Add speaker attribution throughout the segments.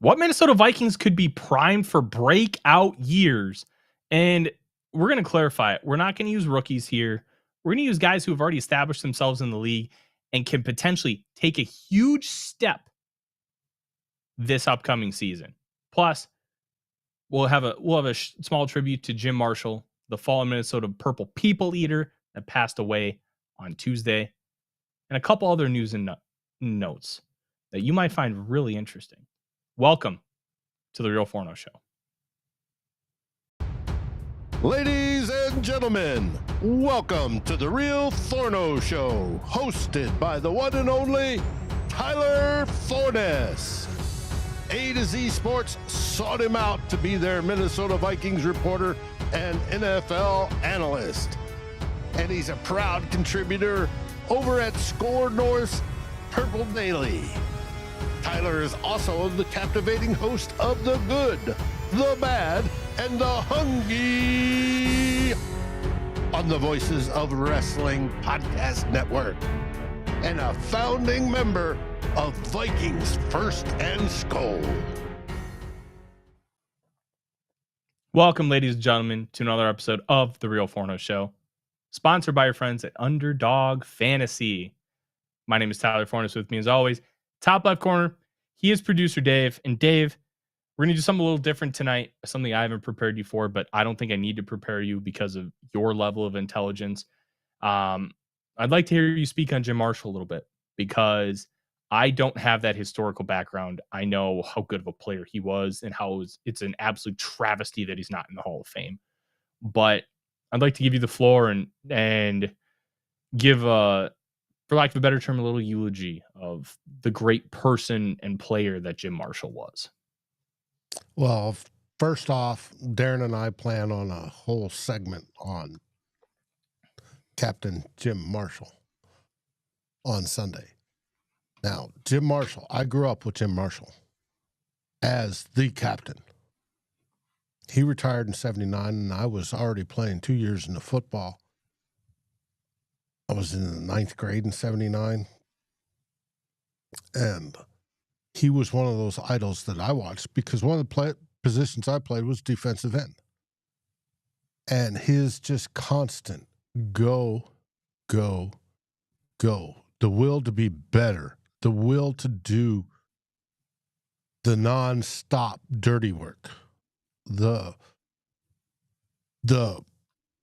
Speaker 1: What Minnesota Vikings could be primed for breakout years? And we're going to clarify it. We're not going to use rookies here. We're going to use guys who have already established themselves in the league and can potentially take a huge step this upcoming season. Plus, we'll have a small tribute to Jim Marshall, the fallen Minnesota Purple People Eater that passed away on Tuesday, and a couple other news and notes that you might find really interesting. Welcome to the Real Forno Show.
Speaker 2: Ladies and gentlemen, welcome to the Real Forno Show, hosted by the one and only Tyler Forness. A to Z Sports sought him out to be their Minnesota Vikings reporter and NFL analyst. And he's a proud contributor over at SKOL North's Purple Daily. Tyler is also the captivating host of The Good, The Bad, and The Hungry on the Voices of Wrestling Podcast Network, and a founding member of Vikings First and SKOL.
Speaker 1: Welcome, ladies and gentlemen, to another episode of the Real Forno Show, sponsored by your friends at Underdog Fantasy. My name is Tyler Forness. With me, as always, top left corner, he is producer Dave. And Dave, we're going to do something a little different tonight, something I haven't prepared you for, but I don't think I need to prepare you because of your level of intelligence. I'd like to hear you speak on Jim Marshall a little bit, because I don't have that historical background. I know how good of a player he was and how it's an absolute travesty that he's not in the Hall of Fame. But I'd like to give you the floor and give, for lack of a better term, a little eulogy of the great person and player that Jim Marshall was.
Speaker 2: Well, first off, Darren and I plan on a whole segment on Captain Jim Marshall on Sunday. Now, Jim Marshall, I grew up with Jim Marshall as the captain. He retired in 79, and I was already playing 2 years into football. I was in the 9th grade in 79, and he was one of those idols that I watched because one of the positions I played was defensive end. And his just constant go, go, go. The will to be better. The will to do the non-stop dirty work. The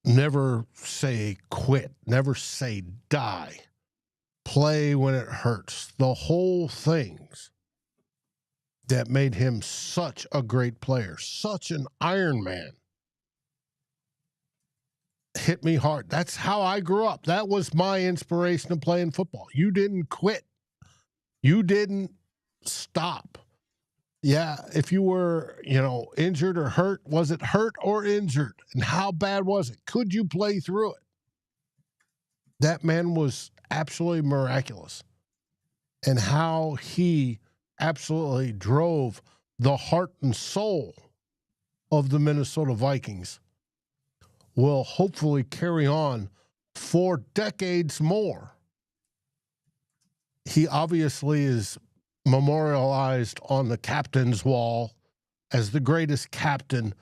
Speaker 2: never say quit. Never say die. Play when it hurts. The whole things that made him such a great player, such an Iron Man, hit me hard. That's how I grew up. That was my inspiration of playing football. You didn't quit. You didn't stop. Yeah, if you were, injured or hurt, was it hurt or injured? And how bad was it? Could you play through it? That man was absolutely miraculous. And how he absolutely drove the heart and soul of the Minnesota Vikings will hopefully carry on for decades more. He obviously is memorialized on the captain's wall as the greatest captain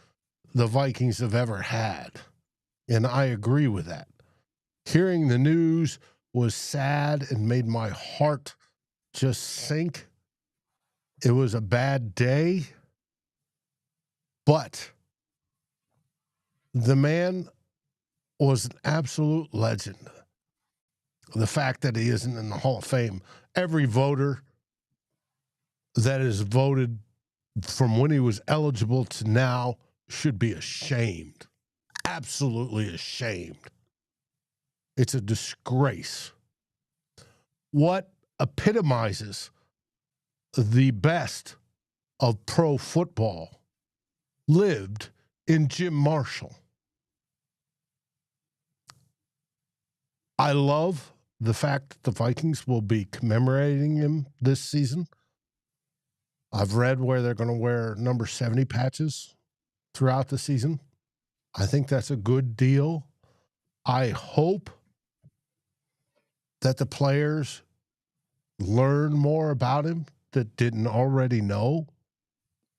Speaker 2: the Vikings have ever had. And I agree with that. Hearing the news was sad and made my heart just sink. It was a bad day, but the man was an absolute legend. The fact that he isn't in the Hall of Fame, every voter that is voted from when he was eligible to now should be ashamed. Absolutely ashamed. It's a disgrace. What epitomizes the best of pro football lived in Jim Marshall. I love the fact that the Vikings will be commemorating him this season. I've read where they're going to wear number 70 patches throughout the season. I think that's a good deal. I hope that the players learn more about him that didn't already know.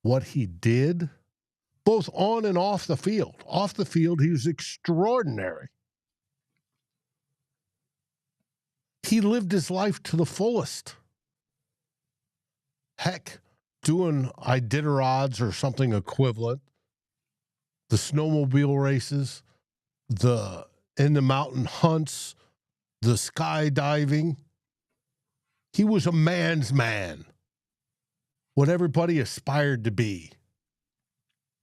Speaker 2: what he did, both on and off the field. Off the field, he was extraordinary. He lived his life to the fullest. Heck, doing Iditarods or something equivalent, the snowmobile races, the in the mountain hunts, the skydiving. He was a man's man, what everybody aspired to be.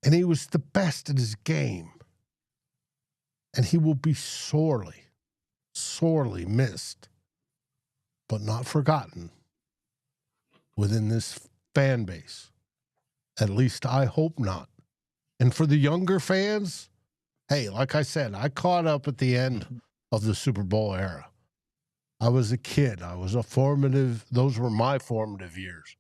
Speaker 2: And he was the best at his game. And he will be sorely, sorely missed, but not forgotten within this fan base. At least I hope not. And for the younger fans, hey, like I said, I caught up at the end of the Super Bowl era. I was a kid. I was those were my formative years.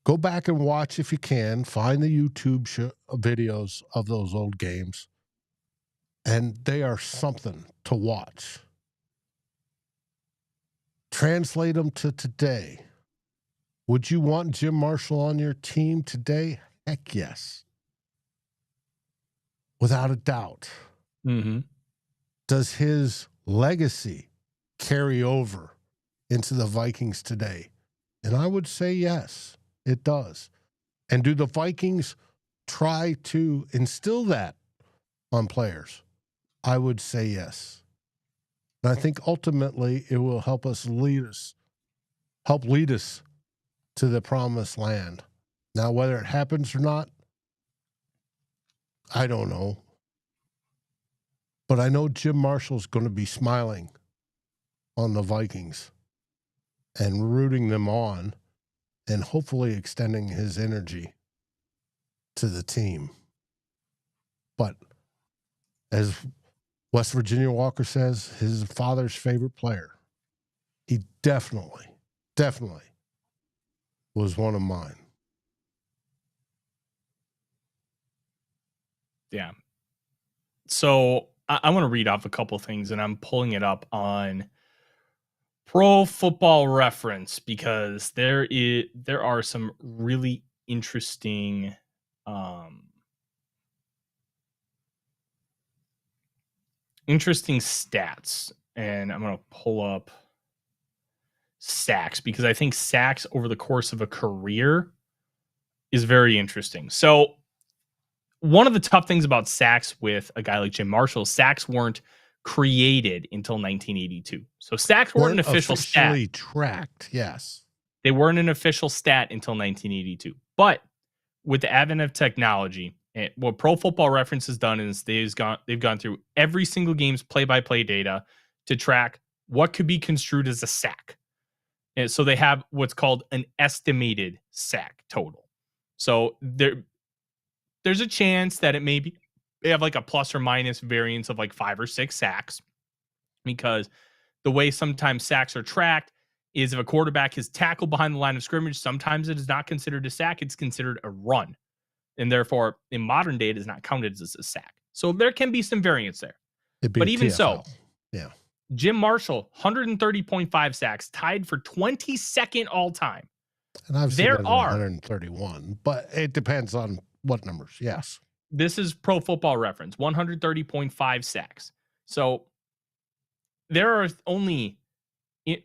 Speaker 2: Go back and watch if you can. Find the YouTube videos of those old games. And they are something to watch. Translate them to today. Would you want Jim Marshall on your team today? Heck yes. Without a doubt.
Speaker 1: Mm-hmm.
Speaker 2: Does his legacy carry over into the Vikings today? And I would say yes, it does. And do the Vikings try to instill that on players? I would say yes. And I think ultimately it will help lead us to the promised land. Now, whether it happens or not, I don't know. But I know Jim Marshall's going to be smiling on the Vikings and rooting them on and hopefully extending his energy to the team. But as West Virginia Walker says, his father's favorite player, he definitely was one of mine.
Speaker 1: Yeah. So I want to read off a couple things, and I'm pulling it up on Pro Football Reference because there are some really interesting stats, and I'm going to pull up sacks because I think sacks over the course of a career is very interesting. So one of the tough things about sacks with a guy like Jim Marshall, sacks weren't created until 1982. So sacks weren't an official stat.
Speaker 2: Tracked, yes.
Speaker 1: They weren't an official stat until 1982. But with the advent of technology, what Pro Football Reference has done is they've gone through every single game's play-by-play data to track what could be construed as a sack. And so they have what's called an estimated sack total. So there's a chance that they have like a plus or minus variance of like 5 or 6 sacks, because the way sometimes sacks are tracked is if a quarterback is tackled behind the line of scrimmage, sometimes it is not considered a sack. It's considered a run. And therefore, in modern day, it is not counted as a sack. So there can be some variance there. But even so,
Speaker 2: yeah,
Speaker 1: Jim Marshall, 130.5 sacks, tied for 22nd all time.
Speaker 2: And I've seen 131, but it depends on what numbers. Yes.
Speaker 1: This is Pro Football Reference, 130.5 sacks. So there are only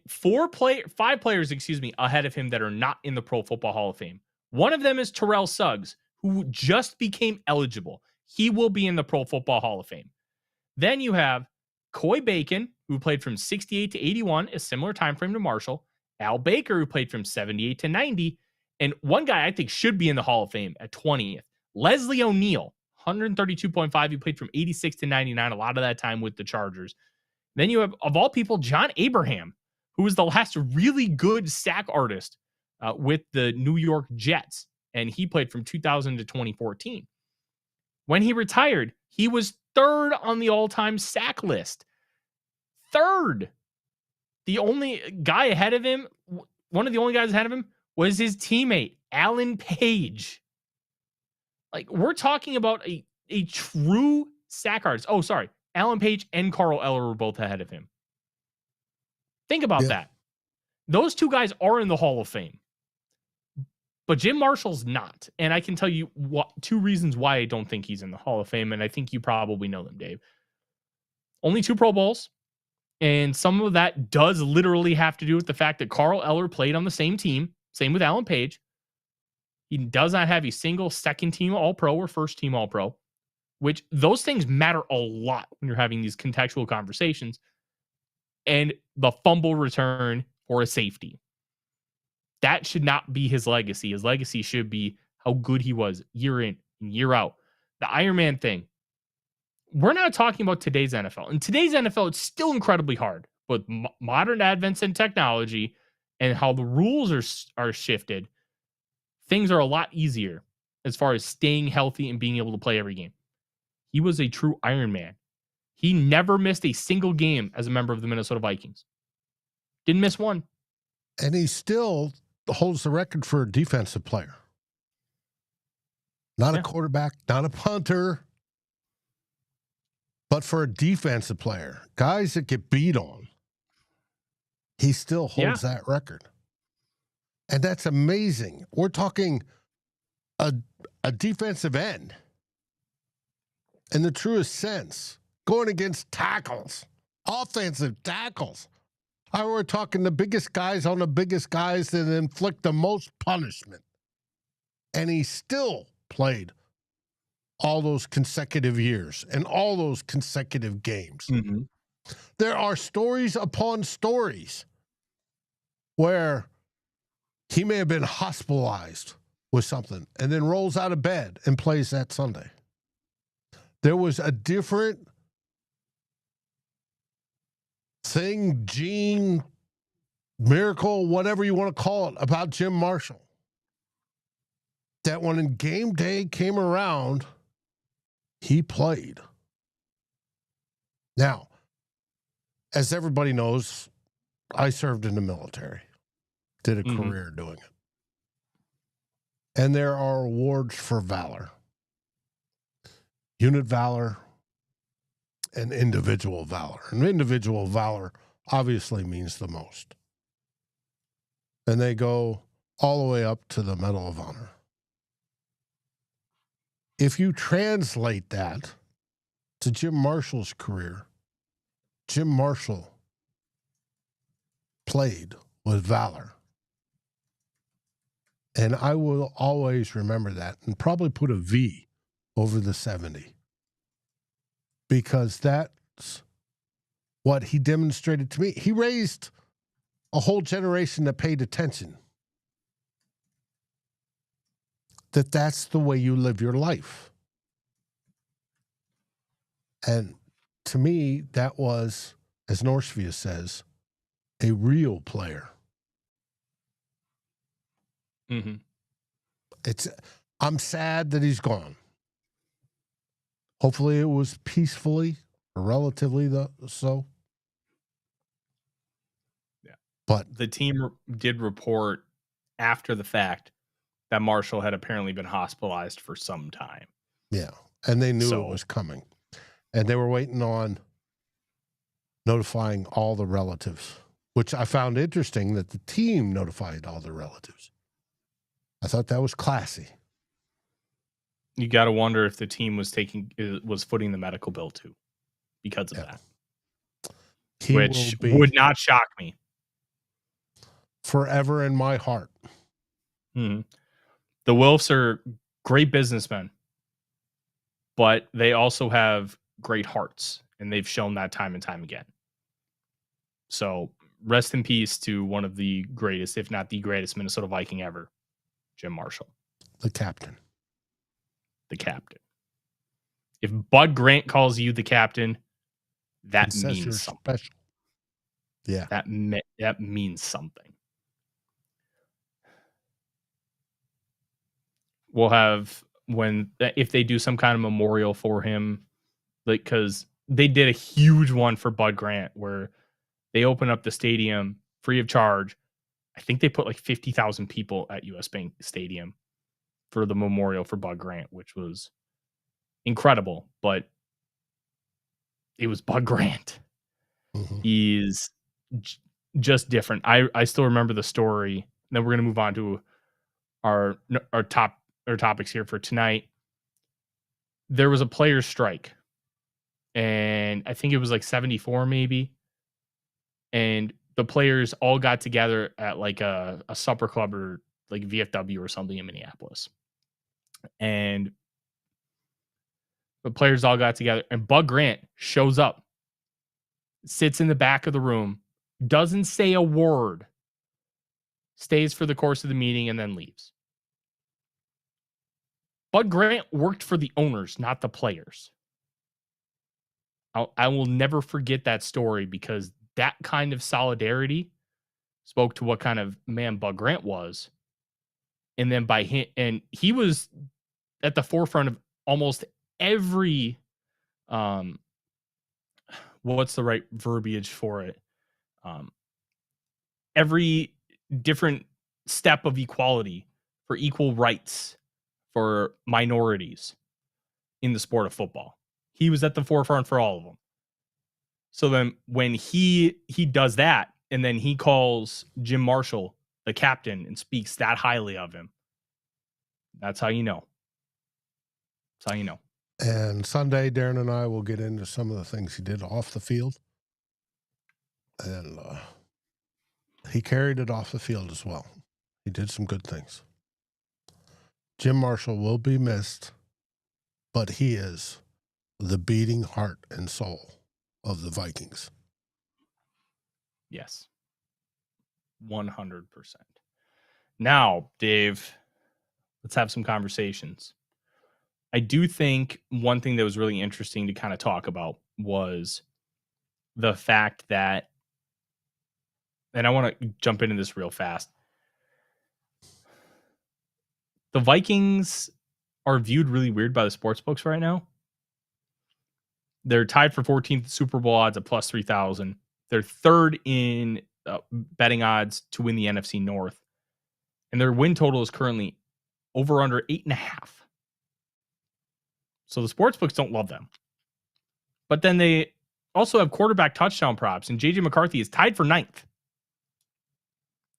Speaker 1: 5 players, ahead of him that are not in the Pro Football Hall of Fame. One of them is Terrell Suggs, who just became eligible. He will be in the Pro Football Hall of Fame. Then you have Coy Bacon, who played from 68 to 81, a similar time frame to Marshall. Al Baker, who played from 78 to 90. And one guy I think should be in the Hall of Fame at 20th, Leslie O'Neal, 132.5. He played from 86 to 99, a lot of that time with the Chargers. Then you have, of all people, John Abraham, who was the last really good sack artist with the New York Jets. And he played from 2000 to 2014. When he retired, he was 3rd on the all-time sack list. 3rd. The only guy ahead of him, one of the only guys ahead of him, was his teammate, Alan Page. Like, we're talking about a true sack artist. Oh, sorry. Alan Page and Carl Eller were both ahead of him. Think about that. Those two guys are in the Hall of Fame. But Jim Marshall's not. And I can tell you two reasons why I don't think he's in the Hall of Fame. And I think you probably know them, Dave. Only 2 Pro Bowls. And some of that does literally have to do with the fact that Carl Eller played on the same team. Same with Alan Page. He does not have a single second team All-Pro or first team All-Pro, which those things matter a lot when you're having these contextual conversations. And the fumble return or a safety. That should not be his legacy. His legacy should be how good he was year in and year out. The Iron Man thing. We're not talking about today's NFL. In today's NFL, it's still incredibly hard. But modern advents in technology and how the rules are shifted, things are a lot easier as far as staying healthy and being able to play every game. He was a true Iron Man. He never missed a single game as a member of the Minnesota Vikings. Didn't miss one.
Speaker 2: And he still holds the record for a defensive player. Not a quarterback, not a punter, but for a defensive player, guys that get beat on, he still holds that record. And that's amazing. We're talking a defensive end in the truest sense, going against tackles, offensive tackles. We're talking the biggest guys on the biggest guys that inflict the most punishment. And he still played all those consecutive years and all those consecutive games. Mm-hmm. There are stories upon stories where he may have been hospitalized with something and then rolls out of bed and plays that Sunday. There was a different thing, gene, miracle, whatever you want to call it, about Jim Marshall. That when game day came around, he played. Now, as everybody knows, I served in the military, did a career doing it. And there are awards for valor. Unit valor and individual valor. And individual valor obviously means the most. And they go all the way up to the Medal of Honor. If you translate that to Jim Marshall's career, Jim Marshall played with valor. And I will always remember that and probably put a V over the 70. Because that's what he demonstrated to me. He raised a whole generation that paid attention. That's the way you live your life. And to me, that was, as Norsvia says, a real player. Mm-hmm. I'm sad that he's gone. Hopefully it was peacefully or relatively so.
Speaker 1: Yeah. But the team did report after the fact that Marshall had apparently been hospitalized for some time.
Speaker 2: Yeah. And they knew it was coming. And they were waiting on notifying all the relatives, which I found interesting that the team notified all the relatives. I thought that was classy.
Speaker 1: You got to wonder if the team was footing the medical bill too because of that. Which would not shock me.
Speaker 2: Forever in my heart.
Speaker 1: Mm-hmm. The Wilfs are great businessmen, but they also have great hearts, and they've shown that time and time again. So rest in peace to one of the greatest, if not the greatest Minnesota Viking ever, Jim Marshall.
Speaker 2: The captain.
Speaker 1: The captain. If Bud Grant calls you the captain, that means something.
Speaker 2: Special. Yeah.
Speaker 1: That means something. We'll have if they do some kind of memorial for him, like, because they did a huge one for Bud Grant where they open up the stadium free of charge. I think they put like 50,000 people at US Bank Stadium for the memorial for Bud Grant, which was incredible, but it was Bud Grant. Mm-hmm. He's just different. I still remember the story. Then we're going to move on to our topics here for tonight. There was a players' strike, and I think it was like 74 maybe. And the players all got together at like a supper club or like VFW or something in Minneapolis. And the players all got together, and Bug Grant shows up, sits in the back of the room, doesn't say a word, stays for the course of the meeting, and then leaves. Bud Grant worked for the owners, not the players. I will never forget that story because that kind of solidarity spoke to what kind of man Bud Grant was. And then by him, and he was at the forefront of almost every, what's the right verbiage for it? Every different step of equality for equal rights for minorities in the sport of football. He was at the forefront for all of them. So then when he does that, and then he calls Jim Marshall the captain and speaks that highly of him, that's how you know. That's how you know.
Speaker 2: And Sunday, Darren and I will get into some of the things he did off the field. And he carried it off the field as well. He did some good things. Jim Marshall will be missed, but he is the beating heart and soul of the Vikings.
Speaker 1: Yes. 100%. Now, Dave, let's have some conversations. I do think one thing that was really interesting to kind of talk about was the fact that, and I want to jump into this real fast. The Vikings are viewed really weird by the sports books right now. They're tied for 14th Super Bowl odds at plus 3,000. They're third in betting odds to win the NFC North. And their win total is currently over under 8.5. So the sports books don't love them. But then they also have quarterback touchdown props, and JJ McCarthy is tied for 9th.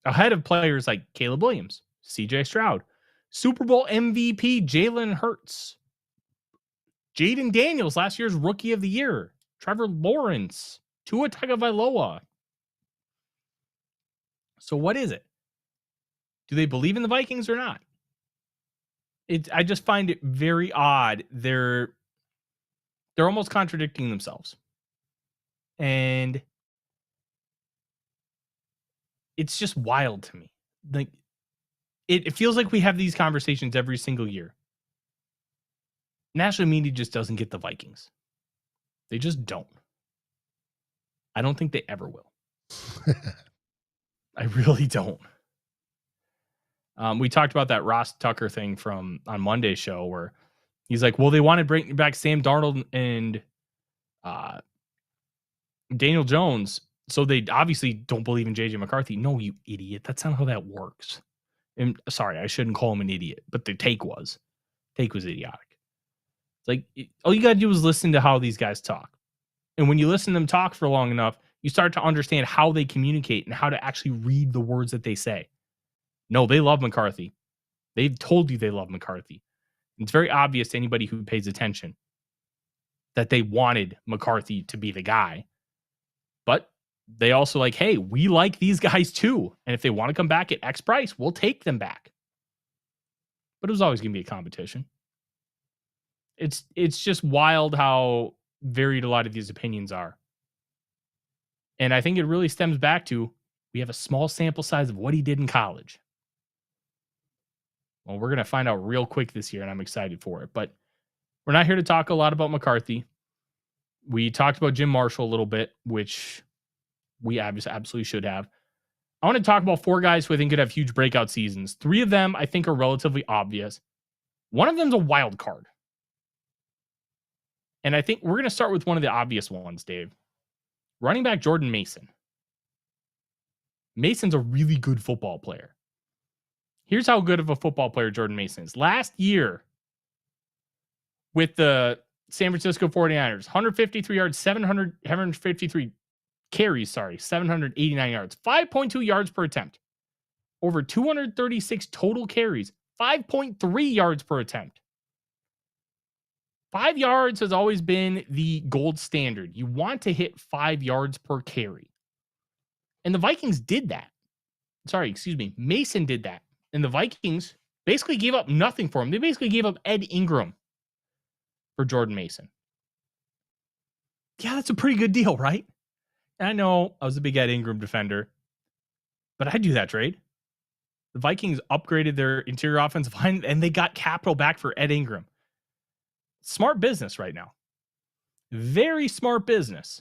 Speaker 1: Ahead of players like Caleb Williams, CJ Stroud, Super Bowl MVP Jalen Hurts, Jaden Daniels, last year's Rookie of the Year, Trevor Lawrence, Tua Tagovailoa. So what is it? Do they believe in the Vikings or not? I just find it very odd. They're almost contradicting themselves. And it's just wild to me. Like it feels like we have these conversations every single year. National media just doesn't get the Vikings. They just don't. I don't think they ever will. I really don't. We talked about that Ross Tucker thing from on Monday's show where he's like, well, they want to bring back Sam Darnold and Daniel Jones. So they obviously don't believe in JJ McCarthy. No, you idiot. That's not how that works. And sorry, I shouldn't call him an idiot, but the take was idiotic. It's like, all you got to do is listen to how these guys talk. And when you listen to them talk for long enough, you start to understand how they communicate and how to actually read the words that they say. No, they love McCarthy. They've told you they love McCarthy. It's very obvious to anybody who pays attention that they wanted McCarthy to be the guy. But they also like, hey, we like these guys too. And if they want to come back at X price, we'll take them back. But it was always going to be a competition. It's just wild how varied a lot of these opinions are. And I think it really stems back to we have a small sample size of what he did in college. Well, we're going to find out real quick this year, and I'm excited for it. But we're not here to talk a lot about McCarthy. We talked about Jim Marshall a little bit, which we absolutely should have. I want to talk about 4 guys who I think could have huge breakout seasons. 3 of them I think are relatively obvious. One of them's a wild card. And I think we're going to start with one of the obvious ones, Dave. Running back Jordan Mason. Mason's a really good football player. Here's how good of a football player Jordan Mason is. Last year with the San Francisco 49ers, 153 yards, 753 carries, 789 yards, 5.2 yards per attempt. over 236 total carries, 5.3 yards per attempt. 5 yards has always been the gold standard. You want to hit 5 yards per carry. And the Vikings did that. Mason did that. And the Vikings basically gave up nothing for him. They basically gave up Ed Ingram for Jordan Mason. Yeah, that's a pretty good deal, right? And I know I was a big Ed Ingram defender, but I'd do that trade. The Vikings upgraded their interior offensive line, and they got capital back for Ed Ingram. Smart business right now. Very smart business.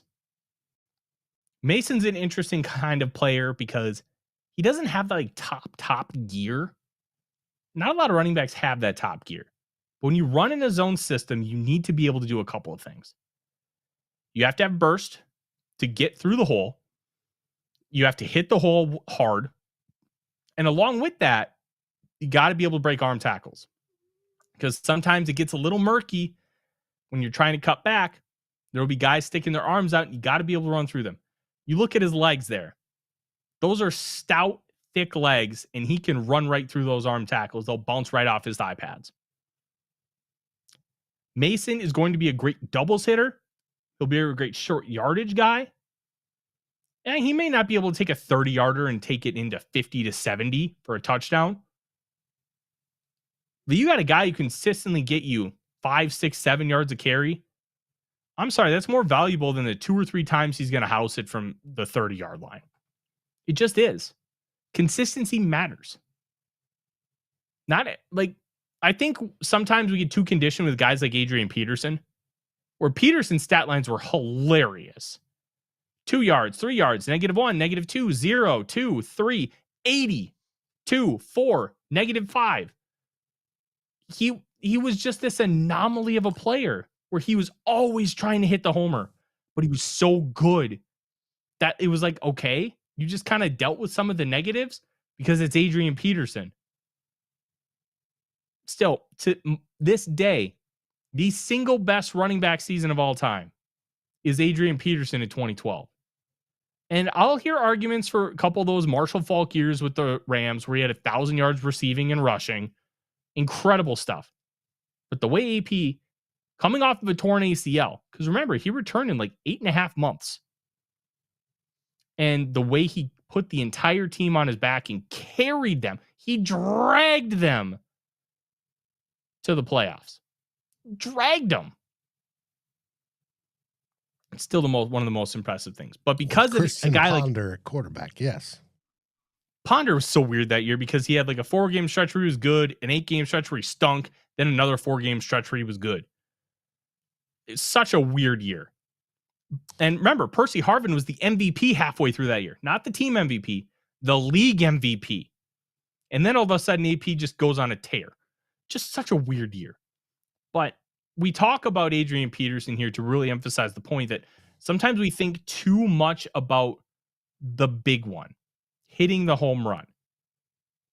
Speaker 1: Mason's an interesting kind of player because he doesn't have like top gear. Not a lot of running backs have that top gear. But when you run in a zone system, you need to be able to do a couple of things. You have to have burst to get through the hole. You have to hit the hole hard. And along with that, you got to be able to break arm tackles. Because sometimes it gets a little murky when you're trying to cut back. There will be guys sticking their arms out, and you got to be able to run through them. You look at his legs there. Those are stout, thick legs, and he can run right through those arm tackles. They'll bounce right off his thigh pads. Mason is going to be a great doubles hitter. He'll be a great short yardage guy. And he may not be able to take a 30-yarder and take it into 50 to 70 for a touchdown. But you got a guy who consistently get you 5, 6, 7 yards of carry. I'm sorry, that's more valuable than the 2 or 3 times he's going to house it from the 30-yard line. It just is. Consistency matters. I think sometimes we get too conditioned with guys like Adrian Peterson, where Peterson's stat lines were hilarious. 2 yards, 3 yards, -1, -2, 0, 2, 3, 80, 2, 4, -5. He was just this anomaly of a player where he was always trying to hit the homer, but he was so good that it was like, okay, you just kind of dealt with some of the negatives because it's Adrian Peterson. Still, to this day, the single best running back season of all time is Adrian Peterson in 2012. And I'll hear arguments for a couple of those Marshall Faulk years with the Rams where he had 1,000 yards receiving and rushing. Incredible stuff. But the way AP, coming off of a torn ACL, because remember, he returned in like 8.5 months. And the way he put the entire team on his back and carried them, he dragged them to the playoffs. Dragged them. It's still one of the most impressive things. But because of a guy
Speaker 2: Ponder, like quarterback, yes.
Speaker 1: Ponder was so weird that year because he had like a 4-game stretch where he was good, an 8-game stretch where he stunk, then another 4-game stretch where he was good. It's such a weird year. And remember, Percy Harvin was the MVP halfway through that year. Not the team MVP, the league MVP. And then all of a sudden, AP just goes on a tear. Just such a weird year. But we talk about Adrian Peterson here to really emphasize the point that sometimes we think too much about the big one, hitting the home run.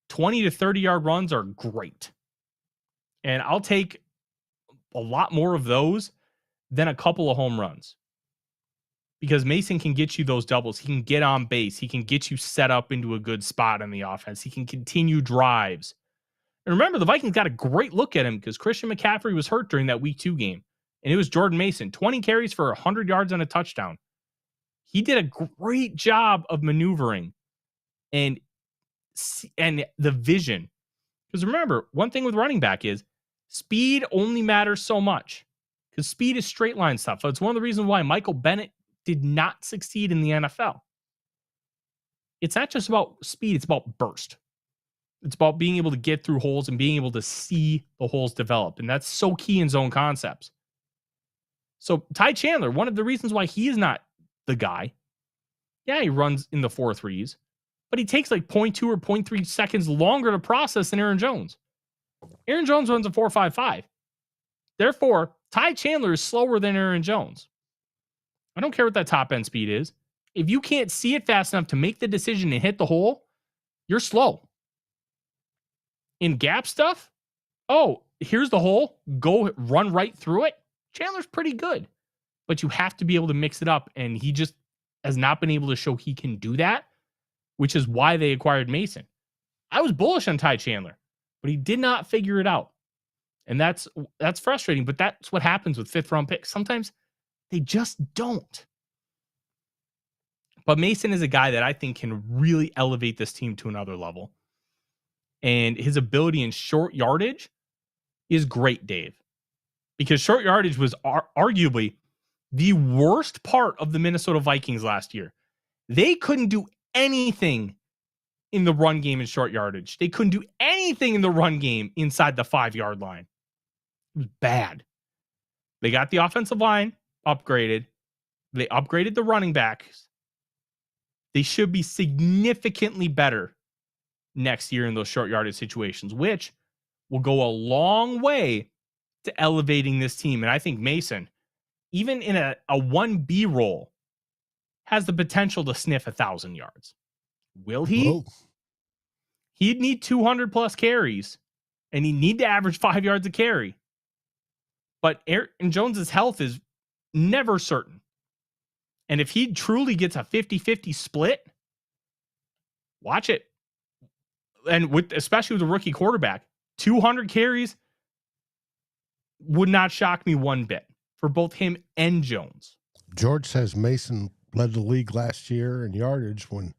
Speaker 1: 20 to 30-yard runs are great. And I'll take a lot more of those than a couple of home runs. Because Mason can get you those doubles. He can get on base. He can get you set up into a good spot in the offense. He can continue drives. And remember, the Vikings got a great look at him because Christian McCaffrey was hurt during that week 2 game. And it was Jordan Mason, 20 carries for 100 yards and a touchdown. He did a great job of maneuvering and the vision. Because remember, one thing with running back is speed only matters so much. Because speed is straight line stuff. It's one of the reasons why Michael Bennett did not succeed in the NFL. It's not just about speed, it's about burst. It's about being able to get through holes and being able to see the holes develop. And that's so key in zone concepts. So Ty Chandler, one of the reasons why he is not the guy, yeah, he runs in the 4.3s, but he takes like 0.2 or 0.3 seconds longer to process than Aaron Jones. Aaron Jones runs a 4.55. Therefore, Ty Chandler is slower than Aaron Jones. I don't care what that top end speed is. If you can't see it fast enough to make the decision and hit the hole, you're slow. In gap stuff, oh, here's the hole. Go run right through it. Chandler's pretty good. But you have to be able to mix it up. And he just has not been able to show he can do that, which is why they acquired Mason. I was bullish on Ty Chandler, but he did not figure it out. And that's frustrating, but that's what happens with 5th round picks. Sometimes they just don't. But Mason is a guy that I think can really elevate this team to another level. And his ability in short yardage is great, Dave. Because short yardage was arguably the worst part of the Minnesota Vikings last year. They couldn't do anything in the run game in short yardage. They couldn't do anything in the run game inside the 5-yard line. It was bad. They got the offensive line upgraded. They upgraded the running backs. They should be significantly better next year in those short yardage situations, which will go a long way to elevating this team. And I think Mason, even in a 1B role, has the potential to sniff 1,000 yards. Will he?
Speaker 2: Whoa.
Speaker 1: He'd need 200 plus carries, and he'd need to average 5 yards a carry. But Aaron Jones's health is never certain. And if he truly gets a 50-50 split, watch it. And especially with a rookie quarterback, 200 carries would not shock me one bit for both him and Jones.
Speaker 2: George says Mason led the league last year in yardage when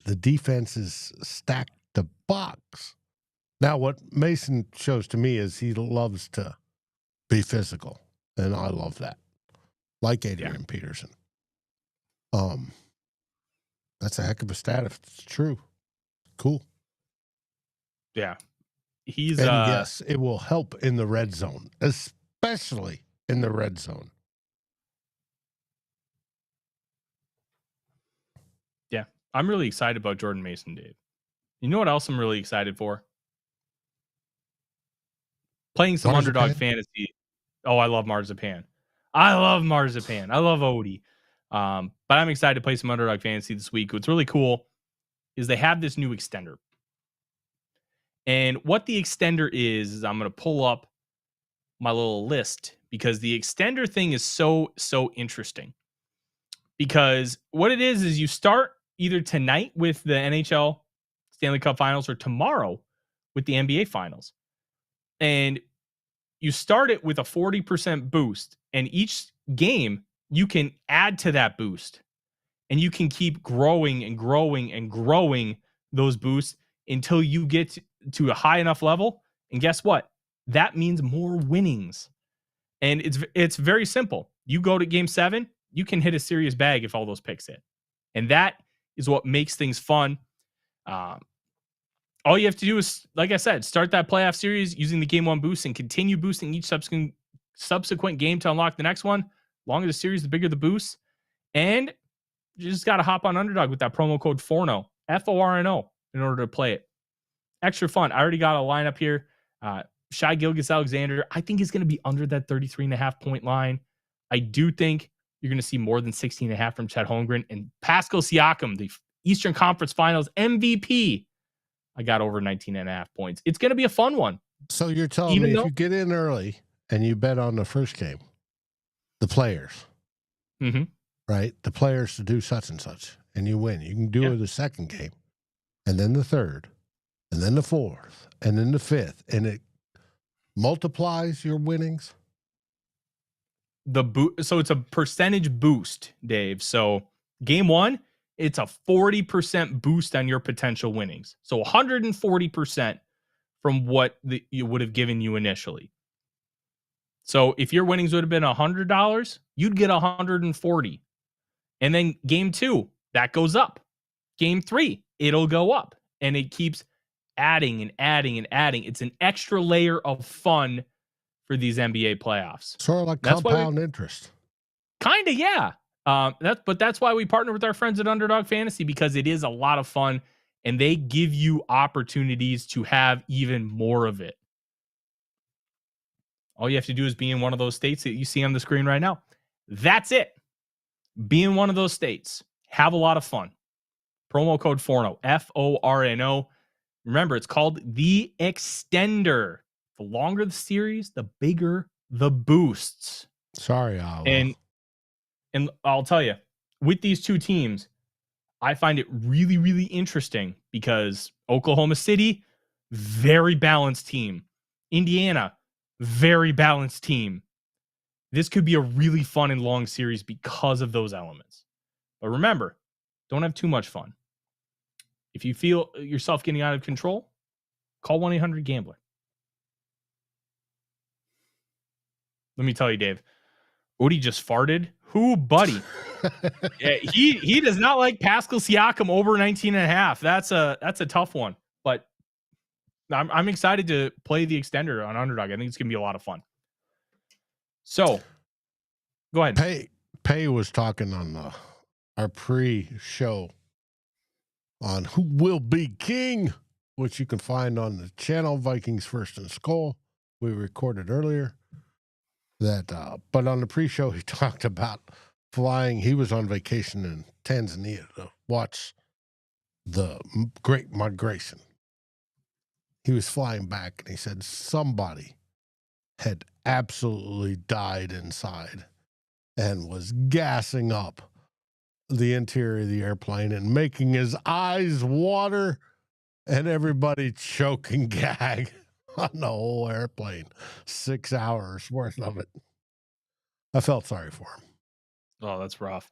Speaker 2: the defenses stacked the box. Now, what Mason shows to me is he loves to be physical, and I love that. Like Adrian Peterson. That's a heck of a stat if it's true. Cool.
Speaker 1: Yeah. He's
Speaker 2: yes, it will help in the red zone, especially in the red zone.
Speaker 1: Yeah. I'm really excited about Jordan Mason, Dave. You know what else I'm really excited for? Playing some Underdog Fantasy. Oh, I love Marzipan. I love Odie. But I'm excited to play some Underdog Fantasy this week. What's really cool is they have this new extender. And what the extender is I'm going to pull up my little list because the extender thing is so interesting. Because what it is you start either tonight with the NHL Stanley Cup Finals or tomorrow with the NBA Finals. And you start it with a 40% boost. And each game, you can add to that boost. And you can keep growing and growing and growing those boosts until you get to a high enough level. And guess what? That means more winnings. And it's very simple. You go to game 7, you can hit a serious bag if all those picks hit. And that is what makes things fun. All you have to do is, like I said, start that playoff series using the game 1 boost and continue boosting each subsequent game to unlock the next one. The longer the series, the bigger the boost. And you just got to hop on Underdog with that promo code FORNO, FORNO, in order to play it. Extra fun. I already got a lineup here. Shai Gilgeous-Alexander, I think is going to be under that 33.5 point line. I do think you're going to see more than 16.5 from Chet Holmgren. And Pascal Siakam, the Eastern Conference Finals MVP, I got over 19.5 points. It's going to be a fun one.
Speaker 2: So you're telling me if you get in early and you bet on the first game, the players, right? The players to do such and such, and you win. You can do it the second game, and then the third, and then the fourth, and then the fifth, and it multiplies your winnings.
Speaker 1: So it's a percentage boost, Dave. So game 1, it's a 40% boost on your potential winnings. So 140% from what you would have given you initially. So if your winnings would have been $100, you'd get $140. And then game 2, that goes up. Game 3, it'll go up. And it keeps adding and adding and adding. It's an extra layer of fun for these NBA playoffs.
Speaker 2: Sort of like compound interest.
Speaker 1: Kind of, yeah. That's why we partner with our friends at Underdog Fantasy, because it is a lot of fun and they give you opportunities to have even more of it. All you have to do is be in one of those states that you see on the screen right now. That's it. Be in one of those states. Have a lot of fun. Promo code FORNO, FORNO. Remember, it's called the extender. The longer the series, the bigger the boosts.
Speaker 2: Sorry, Al.
Speaker 1: And I'll tell you, with these two teams, I find it really, really interesting because Oklahoma City, very balanced team. Indiana, very balanced team. This could be a really fun and long series because of those elements. But remember, don't have too much fun. If you feel yourself getting out of control, call 1-800-GAMBLER. Let me tell you, Dave, Odie just farted. Who, buddy? Yeah, he does not like Pascal Siakam over 19.5. That's a tough one. But I'm excited to play the extender on Underdog. I think it's gonna be a lot of fun. So, go ahead.
Speaker 2: Pay was talking on our pre-show on who will be king, which you can find on the channel Vikings First and SKOL. We recorded earlier that, but on the pre-show he talked about flying. He was on vacation in Tanzania to watch the Great Migration. He was flying back and he said somebody had absolutely died inside and was gassing up the interior of the airplane and making his eyes water and everybody choking gag on the whole airplane. 6 hours worth of it. I felt sorry for him.
Speaker 1: Oh, that's rough.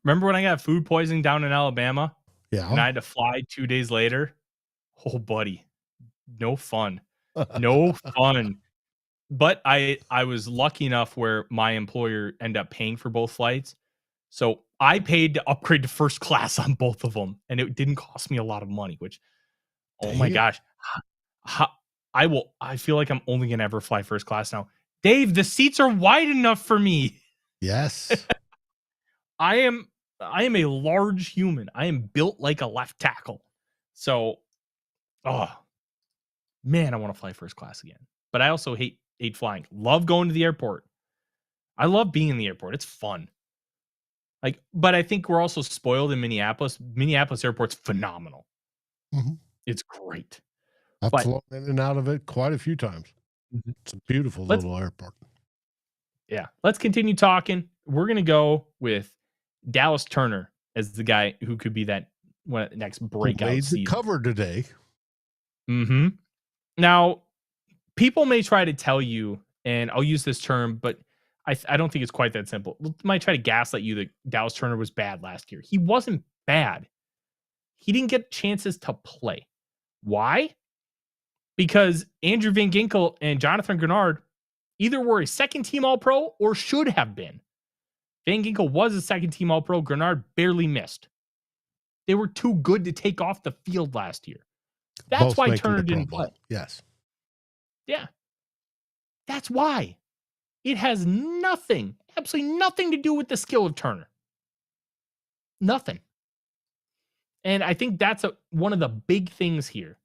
Speaker 1: Remember when I got food poisoning down in Alabama?
Speaker 2: Yeah.
Speaker 1: And I had to fly 2 days later? Oh, buddy. No fun. No fun. But I was lucky enough where my employer ended up paying for both flights. So I paid to upgrade to first class on both of them. And it didn't cost me a lot of money, which, oh my gosh. I feel like I'm only going to ever fly first class now. Dave, the seats are wide enough for me.
Speaker 2: Yes.
Speaker 1: I am a large human. I am built like a left tackle. So, oh man, I want to fly first class again. But I also hate flying. Love going to the airport. I love being in the airport. It's fun. But I think we're also spoiled in Minneapolis. Minneapolis airport's phenomenal.
Speaker 2: Mm-hmm.
Speaker 1: It's great.
Speaker 2: I've flown in and out of it quite a few times. Mm-hmm. It's a beautiful little airport.
Speaker 1: Yeah. Let's continue talking. We're going to go with Dallas Turner as the guy who could be that next breakout
Speaker 2: made
Speaker 1: season.
Speaker 2: The cover today.
Speaker 1: Mm-hmm. Now, people may try to tell you, and I'll use this term, but I don't think it's quite that simple. Might try to gaslight you that Dallas Turner was bad last year. He wasn't bad. He didn't get chances to play. Why? Because Andrew Van Ginkel and Jonathan Grenard either were a second-team All-Pro or should have been. Van Ginkel was a second-team All-Pro. Grenard barely missed. They were too good to take off the field last year. That's why Turner didn't play.
Speaker 2: Yes.
Speaker 1: Yeah. That's why. It has nothing, absolutely nothing to do with the skill of Turner. Nothing. And I think that's one of the big things here.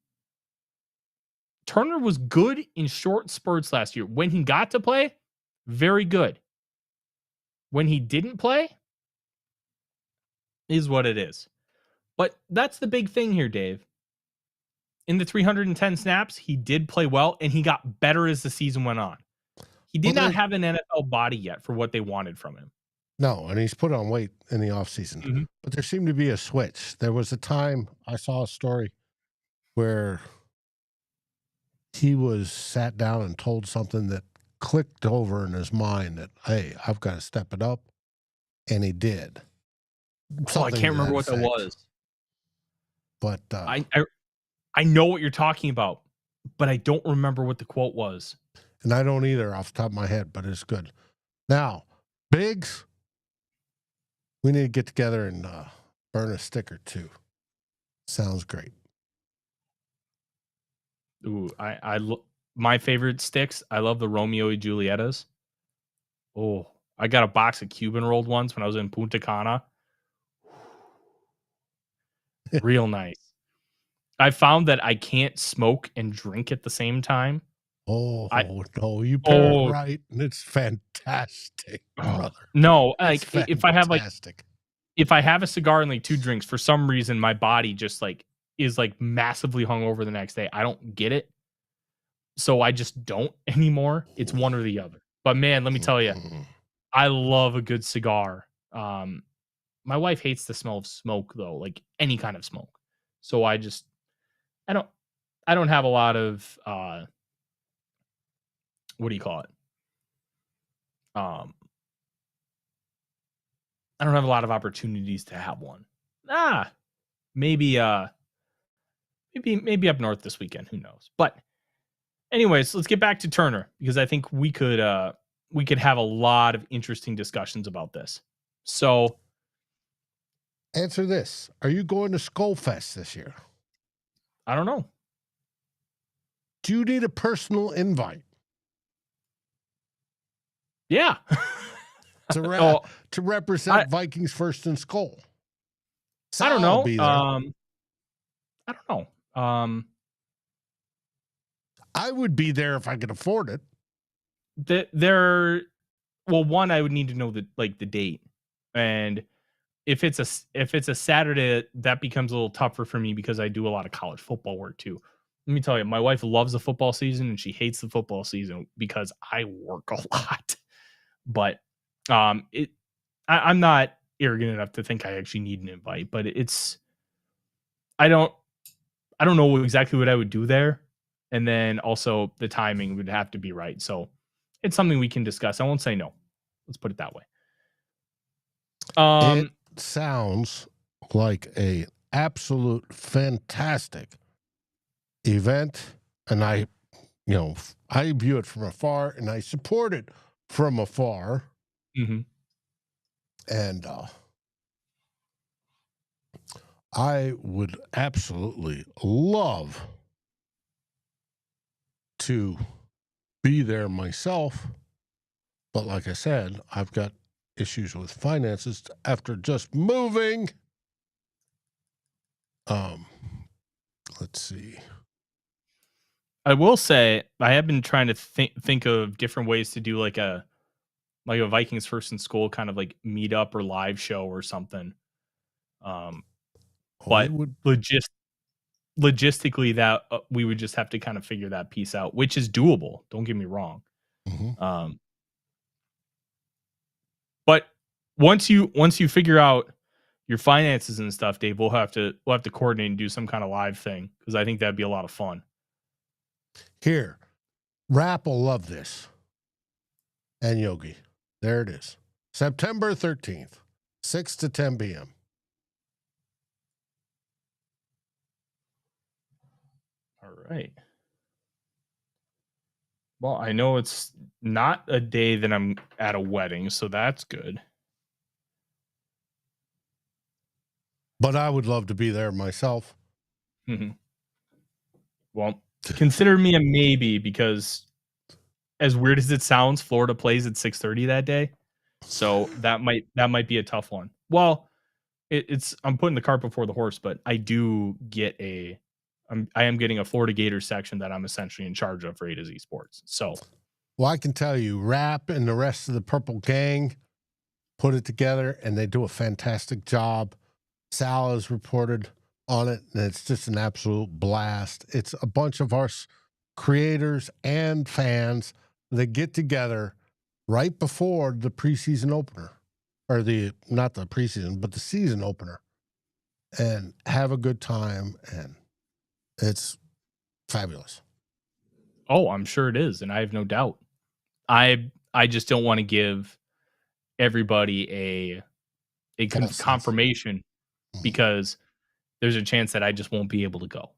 Speaker 1: Turner was good in short spurts last year. When he got to play, very good. When he didn't play, is what it is. But that's the big thing here, Dave. In the 310 snaps, he did play well, and he got better as the season went on. He did not have an NFL body yet for what they wanted from him.
Speaker 2: No, and he's put on weight in the offseason. Mm-hmm. But there seemed to be a switch. There was a time I saw a story where he was sat down and told something that clicked over in his mind that, hey, I've got to step it up. And he did.
Speaker 1: I can't remember what that was.
Speaker 2: But
Speaker 1: I know what you're talking about, but I don't remember what the quote was.
Speaker 2: And I don't either off the top of my head, but it's good. Now, Biggs, we need to get together and burn a stick or two. Sounds great.
Speaker 1: Ooh, my favorite sticks. I love the Romeo y Julietas. Oh, I got a box of Cuban rolled ones when I was in Punta Cana. Real nice. I found that I can't smoke and drink at the same time.
Speaker 2: Oh, no, you pair it right, and it's fantastic, brother.
Speaker 1: No, if I have a cigar and 2 drinks, for some reason my body just is massively hungover the next day. I don't get it. So I just don't anymore. It's one or the other. But man, let me tell you, I love a good cigar. my wife hates the smell of smoke though, like any kind of smoke. So I don't have a lot of what do you call it? Um, I don't have a lot of opportunities to have one. Maybe maybe up north this weekend, who knows. But anyways, let's get back to Turner because I think we could have a lot of interesting discussions about this. So,
Speaker 2: answer this. Are you going to SKOL Fest this year?
Speaker 1: I don't know.
Speaker 2: Do you need a personal invite?
Speaker 1: Yeah.
Speaker 2: to represent Vikings First and SKOL.
Speaker 1: I don't know.
Speaker 2: Be there.
Speaker 1: I don't know.
Speaker 2: I would be there if I could afford it.
Speaker 1: One, I would need to know the date, and if it's a Saturday, that becomes a little tougher for me because I do a lot of college football work too. Let me tell you, my wife loves the football season and she hates the football season because I work a lot. But I'm not arrogant enough to think I actually need an invite, but I don't know exactly what I would do there. And then also the timing would have to be right. So it's something we can discuss. I won't say no. Let's put it that way.
Speaker 2: It sounds like a absolute fantastic event. And I view it from afar and I support it from afar.
Speaker 1: Mm-hmm.
Speaker 2: And I would absolutely love to be there myself. But like I said, I've got issues with finances after just moving. Let's see.
Speaker 1: I will say I have been trying to think of different ways to do like a Vikings First and SKOL kind of like meetup or live show or something. But logistically, that we would just have to kind of figure that piece out, which is doable. Don't get me wrong.
Speaker 2: Mm-hmm.
Speaker 1: But once you figure out your finances and stuff, Dave, we'll have to coordinate and do some kind of live thing because I think that'd be a lot of fun.
Speaker 2: Here, Rap will love this. And Yogi, there it is. September 13th, 6 to 10 p.m.
Speaker 1: All right. Well, I know it's not a day that I'm at a wedding, so that's good.
Speaker 2: But I would love to be there myself.
Speaker 1: Mm-hmm. Well, consider me a maybe because as weird as it sounds, Florida plays at 6:30 that day. So that might be a tough one. Well, I'm putting the cart before the horse, but I do get I am getting a Florida Gators section that I'm essentially in charge of for A to Z Sports. So,
Speaker 2: well, I can tell you, Rap and the rest of the Purple Gang put it together, and they do a fantastic job. Sal has reported on it, and it's just an absolute blast. It's a bunch of our creators and fans that get together right before the preseason opener, or not the preseason, but the season opener, and have a good time, and it's fabulous.
Speaker 1: Oh, I'm sure it is, and I have no doubt. I just don't want to give everybody a confirmation because there's a chance that I just won't be able to go.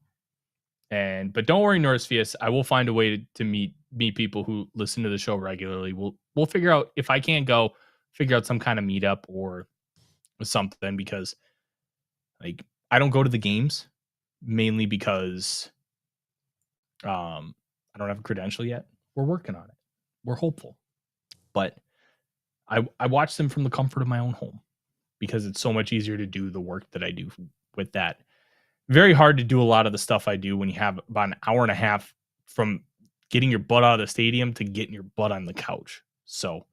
Speaker 1: But don't worry, Norrisfius, I will find a way to meet people who listen to the show regularly. We'll figure out if I can't go, figure out some kind of meetup or something because like I don't go to the games mainly because I don't have a credential yet. We're working on it. We're hopeful. But I watch them from the comfort of my own home because it's so much easier to do the work that I do with that. Very hard to do a lot of the stuff I do when you have about an hour and a half from getting your butt out of the stadium to getting your butt on the couch. So,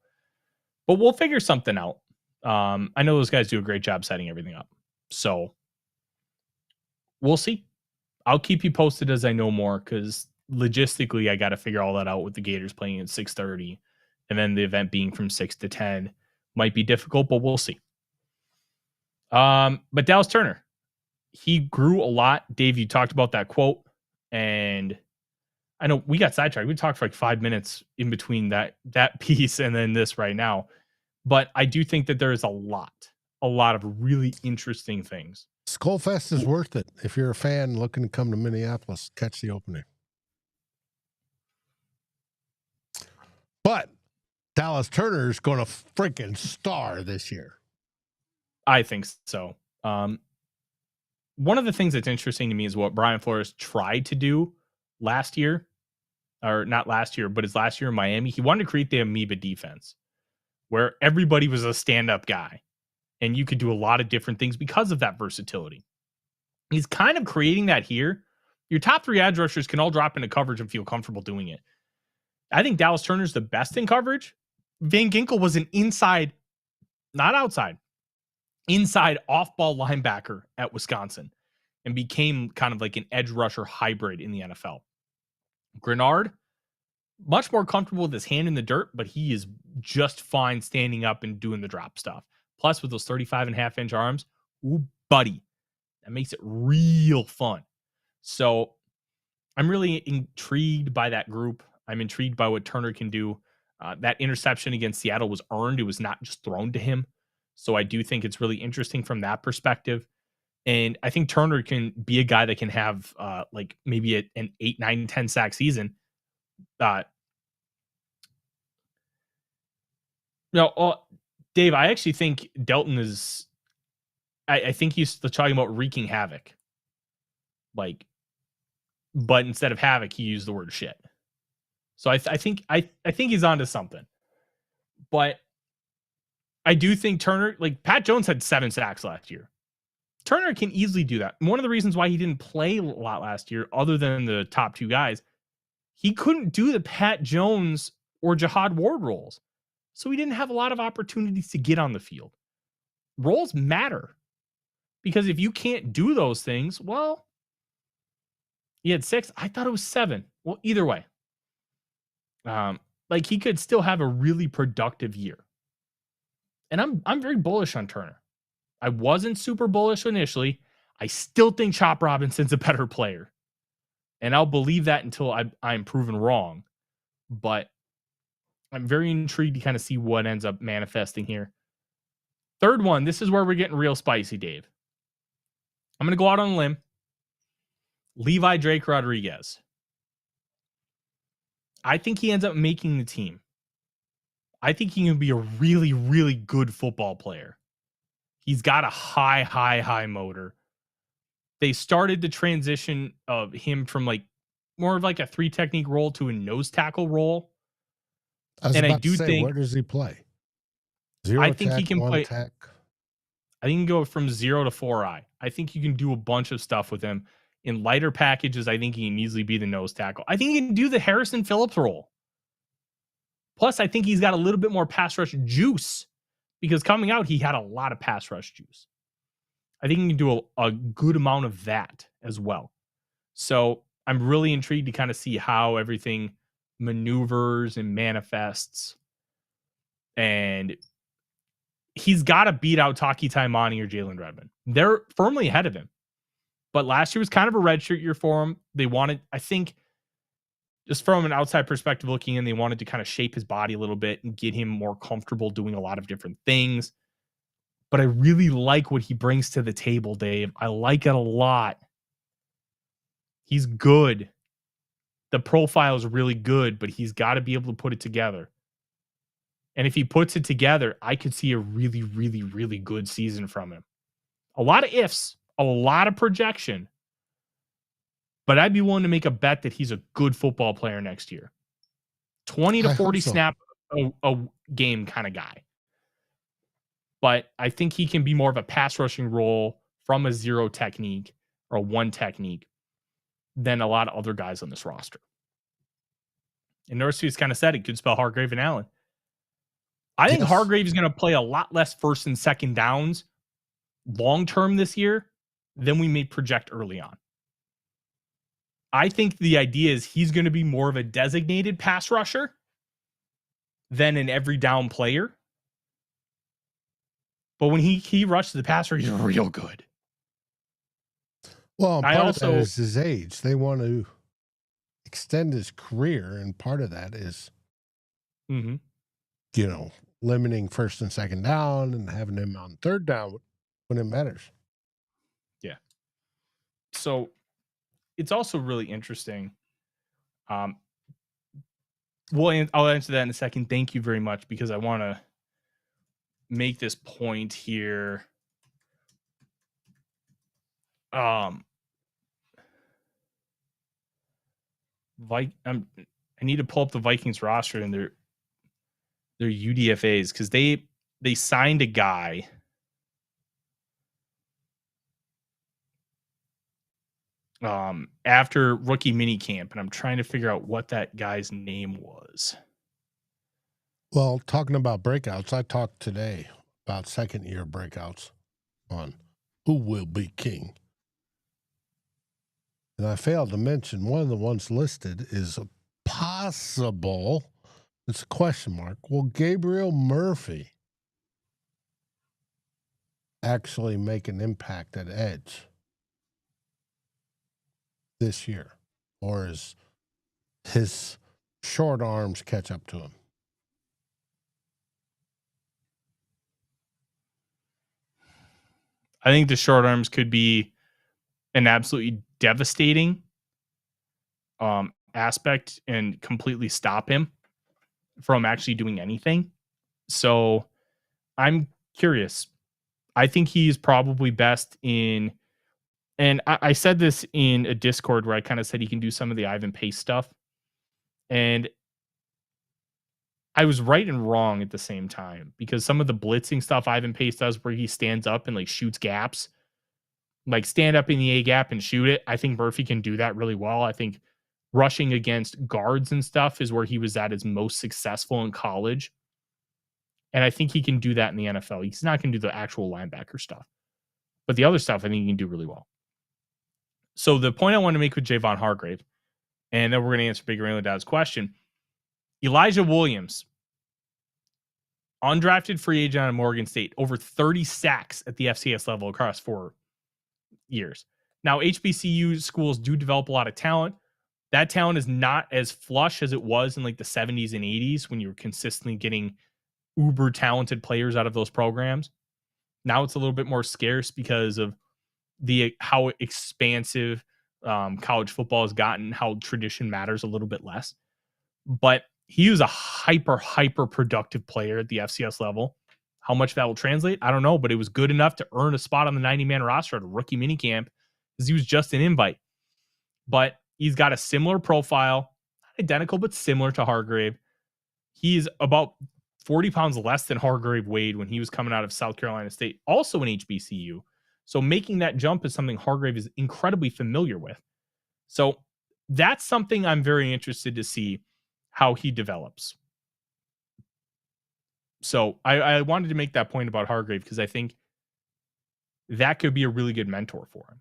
Speaker 1: but we'll figure something out. I know those guys do a great job setting everything up. So we'll see. I'll keep you posted as I know more because logistically I got to figure all that out with the Gators playing at 6:30 and then the event being from 6 to 10 might be difficult, but we'll see. But Dallas Turner, he grew a lot. Dave, you talked about that quote, and I know we got sidetracked. We talked for like 5 minutes in between that piece and then this right now. But I do think that there is a lot of really interesting things.
Speaker 2: SKOL Fest is worth it. If you're a fan looking to come to Minneapolis, catch the opening. But Dallas Turner is going to freaking star this year.
Speaker 1: I think so. One of the things that's interesting to me is what Brian Flores tried to do last year, or not last year, but his last year in Miami. He wanted to create the amoeba defense where everybody was a stand-up guy and you could do a lot of different things because of that versatility. He's kind of creating that here. Your top 3 edge rushers can all drop into coverage and feel comfortable doing it. I think Dallas Turner's the best in coverage. Van Ginkel was an inside, not outside, inside off-ball linebacker at Wisconsin and became kind of like an edge rusher hybrid in the NFL. Grenard, much more comfortable with his hand in the dirt, but he is just fine standing up and doing the drop stuff. Plus, with those 35.5-inch arms, ooh, buddy, that makes it real fun. So I'm really intrigued by that group. I'm intrigued by what Turner can do. That interception against Seattle was earned. It was not just thrown to him. So I do think it's really interesting from that perspective. And I think Turner can be a guy that can have like maybe an 8, 9, 10 sack season. Dave, I actually think Delton is, I think he's talking about wreaking havoc. Like, but instead of havoc, he used the word shit. So I think he's onto something. But I do think Turner, like Pat Jones had 7 sacks last year. Turner can easily do that. One of the reasons why he didn't play a lot last year, other than the top 2 guys, he couldn't do the Pat Jones or Jihad Ward roles. So he didn't have a lot of opportunities to get on the field. Roles matter. Because if you can't do those things, well, he had 6. I thought it was 7. Well, either way. Like he could still have a really productive year. And I'm very bullish on Turner. I wasn't super bullish initially. I still think Chop Robinson's a better player. And I'll believe that until I'm proven wrong. But I'm very intrigued to kind of see what ends up manifesting here. Third one, this is where we're getting real spicy, Dave. I'm going to go out on a limb. Levi Drake Rodriguez. I think he ends up making the team. I think he can be a really, really good football player. He's got a high motor. They started the transition of him from like more of like a 3 technique role to a nose tackle role.
Speaker 2: I do think, where does he play? 0
Speaker 1: I think
Speaker 2: tack,
Speaker 1: he can
Speaker 2: 1
Speaker 1: play.
Speaker 2: Tack.
Speaker 1: I think he can go from 0 to 4-eye. I think you can do a bunch of stuff with him. In lighter packages, I think he can easily be the nose tackle. I think he can do the Harrison Phillips role. Plus, I think he's got a little bit more pass rush juice because coming out, he had a lot of pass rush juice. I think he can do a good amount of that as well. So I'm really intrigued to kind of see how everything maneuvers and manifests. And he's got to beat out Taki Taimani or Jalen Redmond. They're firmly ahead of him. But last year was kind of a redshirt year for him. They wanted, I think, just from an outside perspective looking in, they wanted to kind of shape his body a little bit and get him more comfortable doing a lot of different things. But I really like what he brings to the table, Dave. I like it a lot. He's good. The profile is really good, but he's got to be able to put it together. And if he puts it together, I could see a really, really, really good season from him. A lot of ifs, a lot of projection. But I'd be willing to make a bet that he's a good football player next year. 20 to 40 snap a game kind of guy. But I think he can be more of a pass rushing role from a 0 technique or a 1 technique than a lot of other guys on this roster. And Northspeed's kind of said it could spell Hargrave and Allen. I think Hargrave is going to play a lot less first and second downs long-term this year than we may project early on. I think the idea is he's going to be more of a designated pass rusher than an every down player. But when he rushes the passer, he's real good.
Speaker 2: Well, part of that is his age. They want to extend his career, and part of that is, limiting first and second down and having him on third down when it matters.
Speaker 1: Yeah. So it's also really interesting. I'll answer that in a second. Thank you very much, because I want to make this point here. I need to pull up the Vikings roster and their UDFAs, because they signed a guy. After rookie minicamp, and I'm trying to figure out what that guy's name was.
Speaker 2: Well, talking about breakouts, I talked today about second-year breakouts on who will be king. And I failed to mention one of the ones listed is a possible, it's a question mark, will Gabriel Murphy actually make an impact at edge this year? Or is his short arms catch up to him?
Speaker 1: I think the short arms could be an absolutely devastating aspect and completely stop him from actually doing anything. So I'm curious. I think he's probably best in, and I said this in a Discord where I kind of said he can do some of the Ivan Pace stuff. And I was right and wrong at the same time, because some of the blitzing stuff Ivan Pace does, where he stands up and like shoots gaps, like stand up in the A gap and shoot it. I think Murphy can do that really well. I think rushing against guards and stuff is where he was at his most successful in college. And I think he can do that in the NFL. He's not going to do the actual linebacker stuff, but the other stuff I think he can do really well. So the point I want to make with Javon Hargrave, and then we're going to answer Big Raylan Dad's question. Elijah Williams, undrafted free agent out of Morgan State, over 30 sacks at the FCS level across 4 years. Now, HBCU schools do develop a lot of talent. That talent is not as flush as it was in like the 70s and 80s when you were consistently getting uber talented players out of those programs. Now it's a little bit more scarce because of how expansive college football has gotten, how tradition matters a little bit less. But he was a hyper productive player at the FCS level. How much that will translate, I don't know, but it was good enough to earn a spot on the 90-man roster at a rookie minicamp, because he was just an invite. But he's got a similar profile, not identical, but similar to Hargrave. He's about 40 pounds less than Hargrave weighed when he was coming out of South Carolina State, also an HBCU. So making that jump is something Hargrave is incredibly familiar with. So that's something I'm very interested to see how he develops. So I wanted to make that point about Hargrave, because I think that could be a really good mentor for him.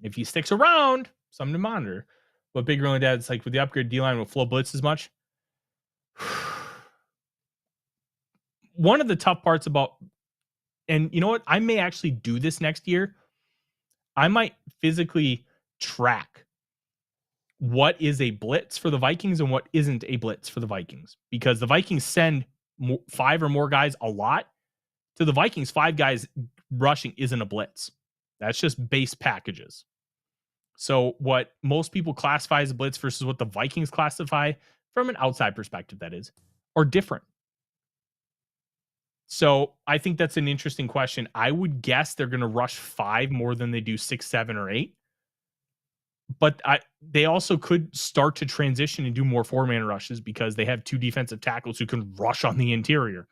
Speaker 1: If he sticks around, something to monitor. But Big Raylan Dad's like, with the upgrade D-line, will Flo blitz as much? One of the tough parts about, and you know what? I may actually do this next year. I might physically track what is a blitz for the Vikings and what isn't a blitz for the Vikings, because the Vikings send 5 or more guys a lot. To the Vikings, 5 guys rushing isn't a blitz. That's just base packages. So what most people classify as a blitz versus what the Vikings classify from an outside perspective, that is, are different. So I think that's an interesting question. I would guess they're going to rush 5 more than they do 6, 7, or 8. But they also could start to transition and do more 4-man rushes, because they have 2 defensive tackles who can rush on the interior.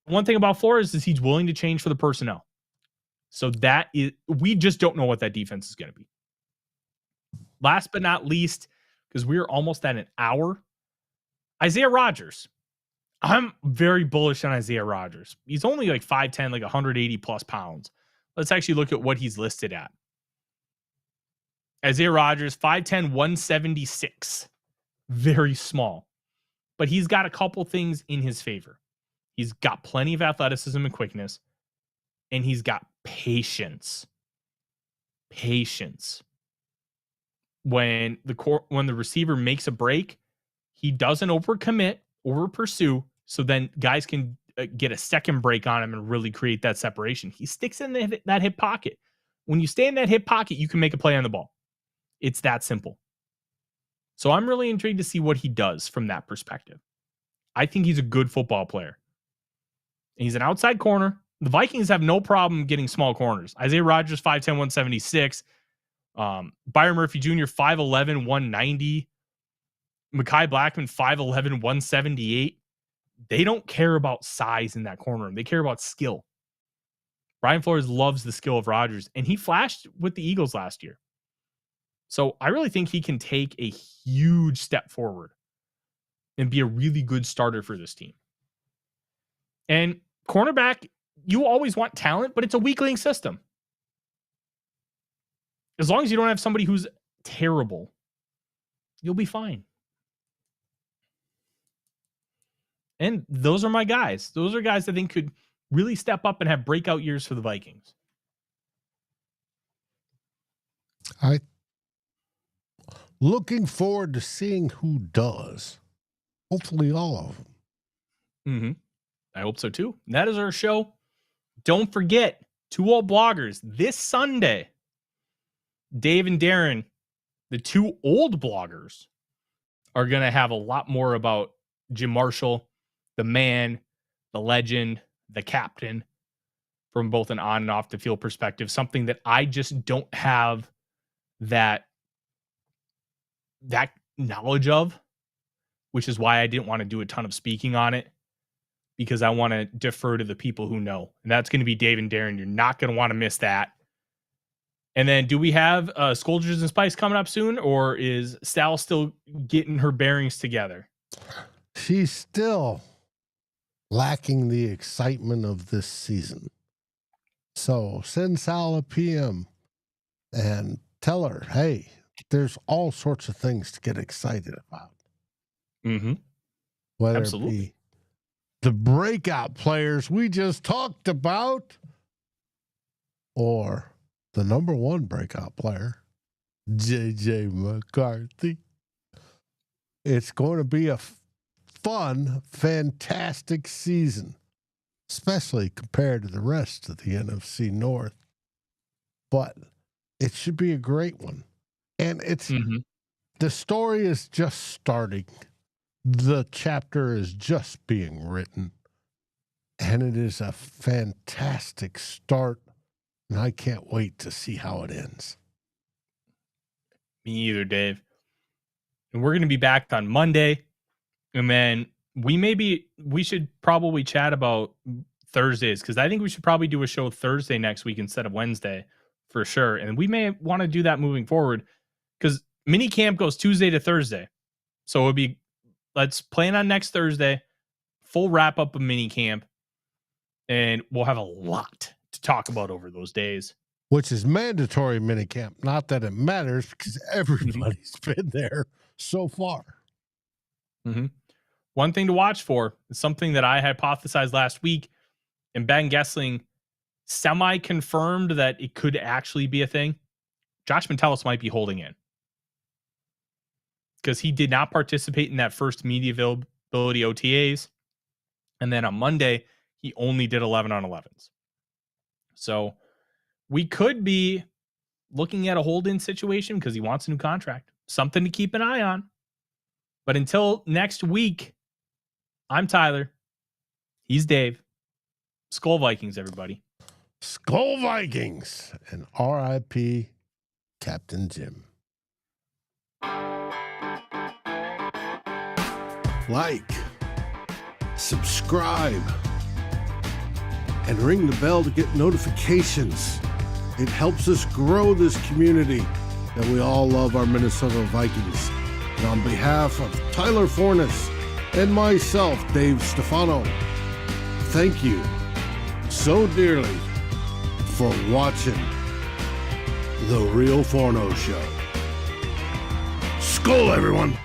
Speaker 1: One thing about Flores is he's willing to change for the personnel. So we just don't know what that defense is going to be. Last but not least, because we're almost at an hour, Isaiah Rodgers. I'm very bullish on Isaiah Rodgers. He's only like 5'10", like 180 plus pounds. Let's actually look at what he's listed at. Isaiah Rodgers, 5'10", 176. Very small. But he's got a couple things in his favor. He's got plenty of athleticism and quickness, and he's got patience. Patience. When the receiver makes a break, he doesn't overcommit, over pursue, so then guys can get a second break on him and really create that separation. He sticks in that hip pocket. When you stay in that hip pocket, you can make a play on the ball. It's that simple. So I'm really intrigued to see what he does from that perspective. I think he's a good football player. He's an outside corner. The Vikings have no problem getting small corners. Isaiah Rodgers, 5'10", 176. Byron Murphy Jr., 5'11", 190. Mekhi Blackman, 5'11", 178. They don't care about size in that corner room. They care about skill. Brian Flores loves the skill of Rodgers, and he flashed with the Eagles last year. So I really think he can take a huge step forward and be a really good starter for this team. And cornerback, you always want talent, but it's a weakling system. As long as you don't have somebody who's terrible, you'll be fine. And those are my guys. Those are guys I think could really step up and have breakout years for the Vikings.
Speaker 2: Looking forward to seeing who does. Hopefully all of them.
Speaker 1: Mm-hmm. I hope so too. And that is our show. Don't forget, Two Old Bloggers this Sunday. Dave and Darren, the two old bloggers, are going to have a lot more about Jim Marshall, the man, the legend, the captain, from both an on and off the field perspective. Something that I just don't have that knowledge of, which is why I didn't want to do a ton of speaking on it, because I want to defer to the people who know. And that's going to be Dave and Darren. You're not going to want to miss that. And then do we have Scolders and Spice coming up soon, or is Sal still getting her bearings together?
Speaker 2: She's still lacking the excitement of this season. So send Sal a PM and tell her, hey, there's all sorts of things to get excited about.
Speaker 1: Mm-hmm.
Speaker 2: Whether
Speaker 1: Absolutely.
Speaker 2: it be the breakout players we just talked about, or the number one breakout player, JJ McCarthy. It's going to be a fun, fantastic season, especially compared to the rest of the NFC North. But it should be a great one. And it's the story is just starting. The chapter is just being written. And it is a fantastic start. And I can't wait to see how it ends.
Speaker 1: Me either, Dave. And we're going to be back on Monday. And then we should probably chat about Thursdays, because I think we should probably do a show Thursday next week instead of Wednesday for sure. And we may want to do that moving forward, because mini camp goes Tuesday to Thursday. So it'll be, let's plan on next Thursday, full wrap up of mini camp. And we'll have a lot to talk about over those days.
Speaker 2: Which is mandatory minicamp. Not that it matters, because everybody's been there so far.
Speaker 1: Mm-hmm. One thing to watch for is something that I hypothesized last week, and Ben Gessling semi-confirmed that it could actually be a thing. Josh Metellus might be holding in, because he did not participate in that first media availability OTAs. And then on Monday, he only did 11 on 11s. So we could be looking at a hold-in situation because he wants a new contract. Something to keep an eye on. But until next week, I'm Tyler. He's Dave. SKOL Vikings, everybody.
Speaker 2: SKOL Vikings, and RIP Captain Jim. Like, subscribe, and ring the bell to get notifications. It helps us grow this community that we all love, our Minnesota Vikings. And on behalf of Tyler Forness and myself, Dave Stefano, thank you so dearly for watching The Real Forno Show. SKOL, everyone!